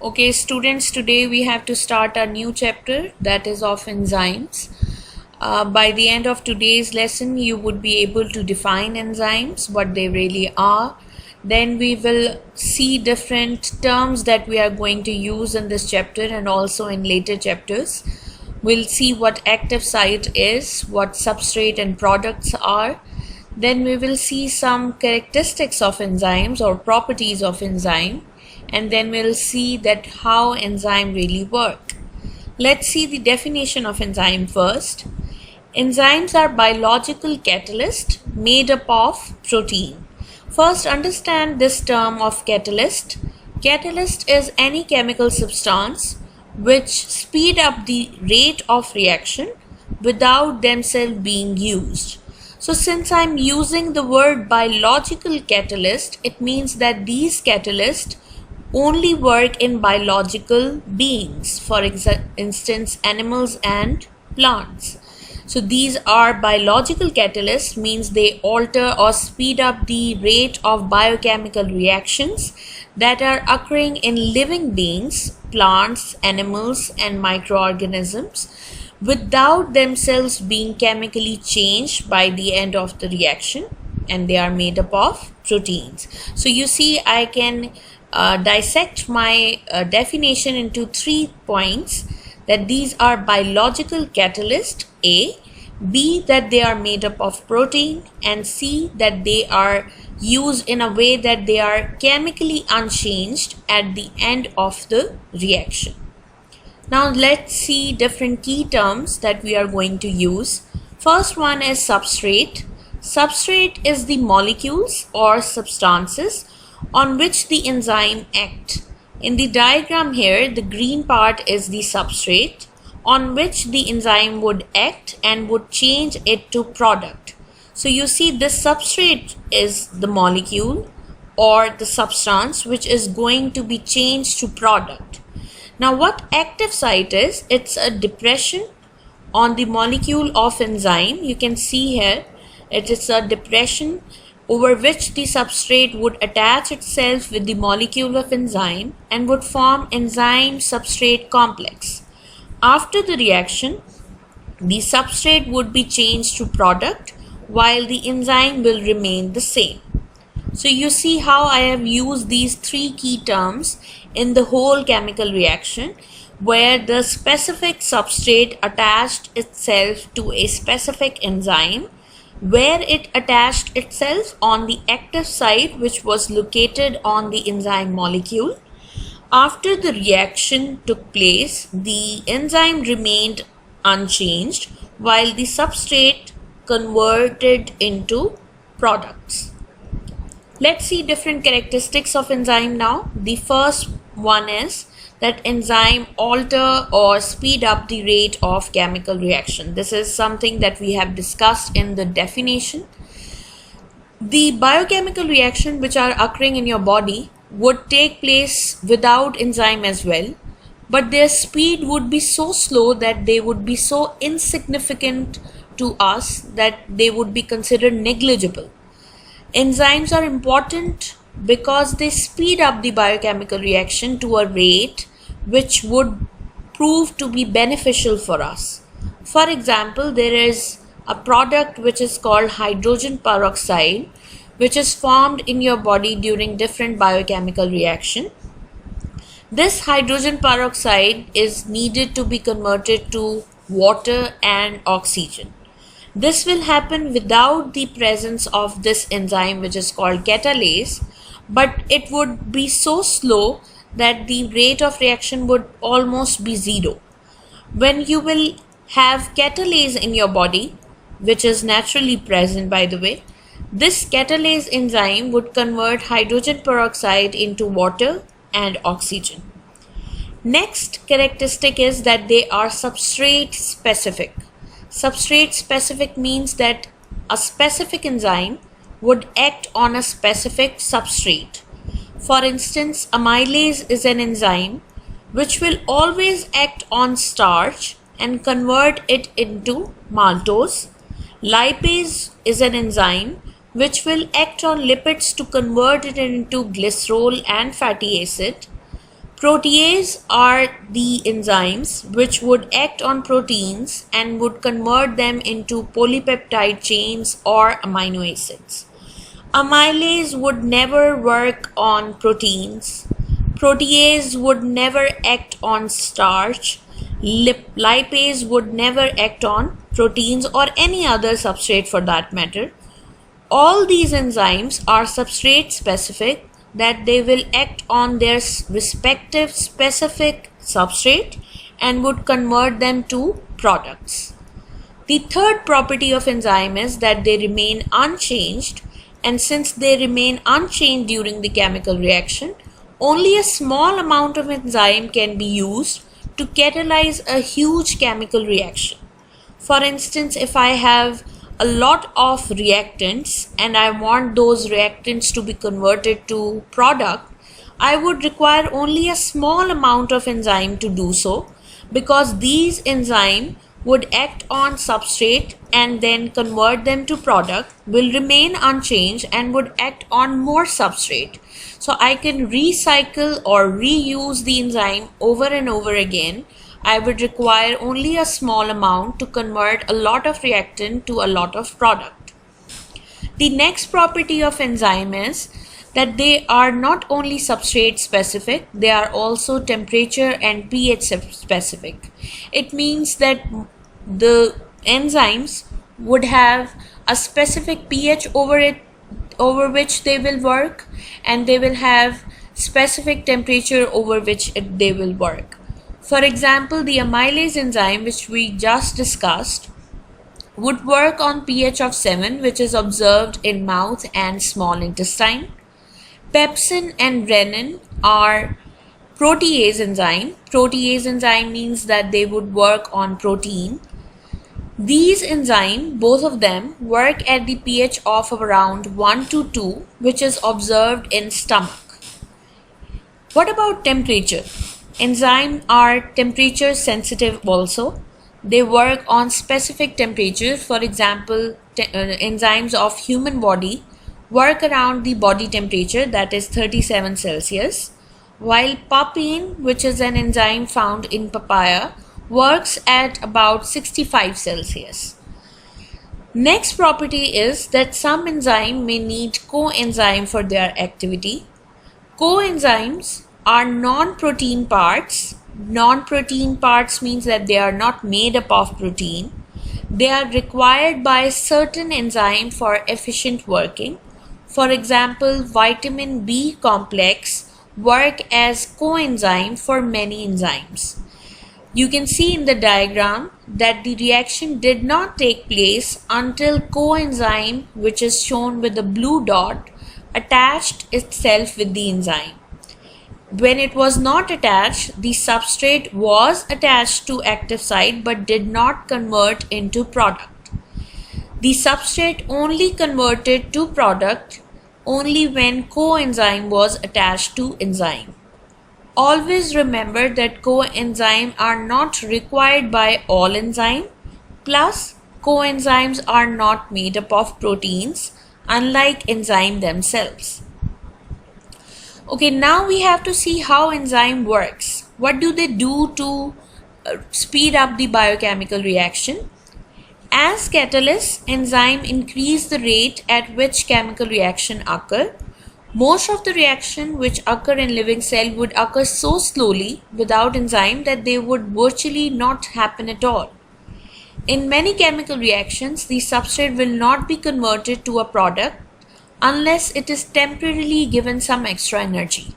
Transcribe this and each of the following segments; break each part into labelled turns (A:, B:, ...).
A: Okay, students, today we have to start a new chapter that is of enzymes. By the end of today's lesson, you would be able to define enzymes, what they really are. Then we will see different terms that we are going to use in this chapter and also in later chapters. We'll see what active site is, what substrate and products are. Then we will see some characteristics of enzymes or properties of enzyme, and then we'll see that how enzyme really work. Let's see the definition of enzyme first. Enzymes are biological catalysts made up of protein. First, understand this term of catalyst. Catalyst is any chemical substance which speed up the rate of reaction without themselves being used. So since I'm using the word biological catalyst, it means that these catalysts only work in biological beings, for instance, animals and plants. So these are biological catalysts, means they alter or speed up the rate of biochemical reactions that are occurring in living beings, plants, animals, and microorganisms without themselves being chemically changed by the end of the reaction, and they are made up of proteins. So you see, I can dissect my definition into 3 points, that these are biological catalyst, A, B, that they are made up of protein, and C, that they are used in a way that they are chemically unchanged at the end of the reaction. Now let's see different key terms that we are going to use. First one is substrate. Substrate is the molecules or substances on which the enzyme act. In the diagram here, the green part is the substrate on which the enzyme would act and would change it to product. So you see, this substrate is the molecule or the substance which is going to be changed to product. Now what active site is, it's a depression on the molecule of enzyme. You can see here, it is a depression over which the substrate would attach itself with the molecule of enzyme and would form enzyme substrate complex. After the reaction, the substrate would be changed to product while the enzyme will remain the same. So you see how I have used these 3 key terms in the whole chemical reaction, where the specific substrate attached itself to a specific enzyme, where it attached itself on the active site which was located on the enzyme molecule. After the reaction took place, the enzyme remained unchanged while the substrate converted into products. Let's see different characteristics of enzyme now. The first one is that enzyme alter or speed up the rate of chemical reaction. This is something that we have discussed in the definition. The biochemical reaction which are occurring in your body would take place without enzyme as well, but their speed would be so slow that they would be so insignificant to us that they would be considered negligible. Enzymes are important because they speed up the biochemical reaction to a rate which would prove to be beneficial for us. For example, there is a product which is called hydrogen peroxide, which is formed in your body during different biochemical reaction. This hydrogen peroxide is needed to be converted to water and oxygen. This will happen without the presence of this enzyme which is called catalase, but it would be so slow that the rate of reaction would almost be 0. When you will have catalase in your body, which is naturally present by the way, this catalase enzyme would convert hydrogen peroxide into water and oxygen. Next characteristic is that they are substrate specific. Substrate specific means that a specific enzyme would act on a specific substrate. For instance, amylase is an enzyme which will always act on starch and convert it into maltose. Lipase is an enzyme which will act on lipids to convert it into glycerol and fatty acid. Protease are the enzymes which would act on proteins and would convert them into polypeptide chains or amino acids. Amylase would never work on proteins. Protease would never act on starch. Lipase would never act on proteins or any other substrate for that matter. All these enzymes are substrate specific, that they will act on their respective specific substrate and would convert them to products. The third property of enzyme is that they remain unchanged, and since they remain unchanged during the chemical reaction, only a small amount of enzyme can be used to catalyze a huge chemical reaction. For instance, if I have a lot of reactants and I want those reactants to be converted to product, I would require only a small amount of enzyme to do so, because these enzymes would act on substrate and then convert them to product, will remain unchanged and would act on more substrate. So I can recycle or reuse the enzyme over and over again. I would require only a small amount to convert a lot of reactant to a lot of product. The next property of enzyme is that they are not only substrate specific, they are also temperature and pH specific. It means that the enzymes would have a specific pH over which they will work, and they will have specific temperature over which they will work. For example, the amylase enzyme, which we just discussed, would work on pH of 7, which is observed in mouth and small intestine. Pepsin and renin are protease enzyme. Protease enzyme means that they would work on protein. These enzymes, both of them, work at the pH of around 1 to 2, which is observed in stomach. What about temperature? Enzymes are temperature sensitive also. They work on specific temperatures. For example, enzymes of human body work around the body temperature, that is 37 Celsius, while papain, which is an enzyme found in papaya, works at about 65 Celsius. Next property is that some enzyme may need coenzyme for their activity. Coenzymes are non-protein parts. Non-protein parts means that they are not made up of protein. They are required by certain enzyme for efficient working. For example, vitamin B complex work as coenzyme for many enzymes. You can see in the diagram that the reaction did not take place until coenzyme, which is shown with the blue dot, attached itself with the enzyme. When it was not attached, the substrate was attached to active site but did not convert into product. The substrate only converted to product only when coenzyme was attached to enzyme. Always remember that coenzymes are not required by all enzymes, plus coenzymes are not made up of proteins, unlike enzymes themselves. Okay, now we have to see how enzyme works. What do they do to speed up the biochemical reaction? As catalysts, enzyme increase the rate at which chemical reaction occur. Most of the reaction which occur in living cell would occur so slowly without enzyme that they would virtually not happen at all. In many chemical reactions, the substrate will not be converted to a product unless it is temporarily given some extra energy.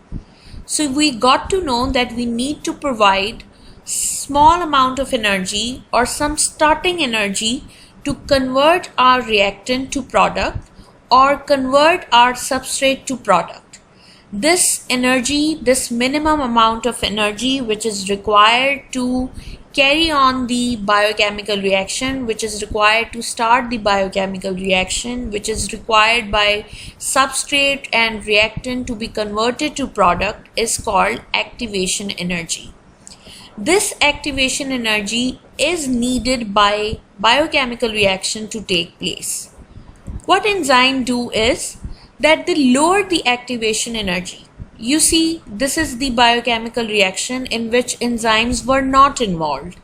A: So we got to know that we need to provide small amount of energy or some starting energy to convert our reactant to product or convert our substrate to product. This energy, this minimum amount of energy which is required to carry on the biochemical reaction, which is required to start the biochemical reaction, which is required by substrate and reactant to be converted to product, is called activation energy. This activation energy is needed by biochemical reaction to take place. What enzyme do is that they lower the activation energy. You see, this is the biochemical reaction in which enzymes were not involved.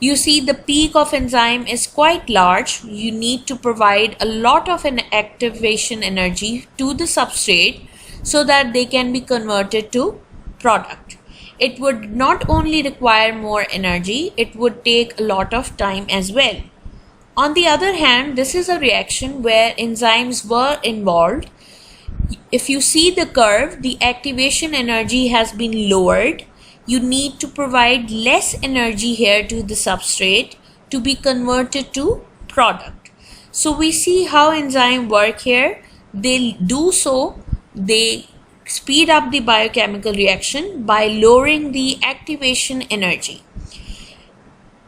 A: You see, the peak of enzyme is quite large. You need to provide a lot of an activation energy to the substrate so that they can be converted to product. It would not only require more energy, it would take a lot of time as well. On the other hand, this is a reaction where enzymes were involved. If you see the curve, the activation energy has been lowered. You need to provide less energy here to the substrate to be converted to product. So we see how enzyme work here. They do so, they speed up the biochemical reaction by lowering the activation energy.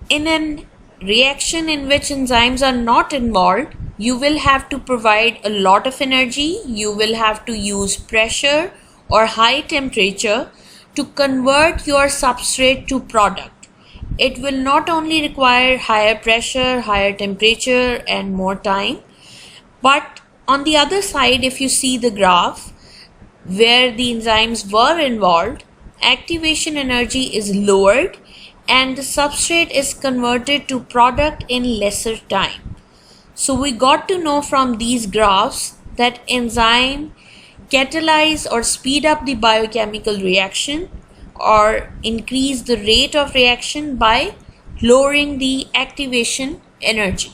A: In a reaction in which enzymes are not involved, you will have to provide a lot of energy. You will have to use pressure or high temperature to convert your substrate to product. It will not only require higher pressure, higher temperature and more time, but on the other side, if you see the graph where the enzymes were involved, activation energy is lowered and the substrate is converted to product in lesser time. So we got to know from these graphs that enzyme catalyze or speed up the biochemical reaction or increase the rate of reaction by lowering the activation energy.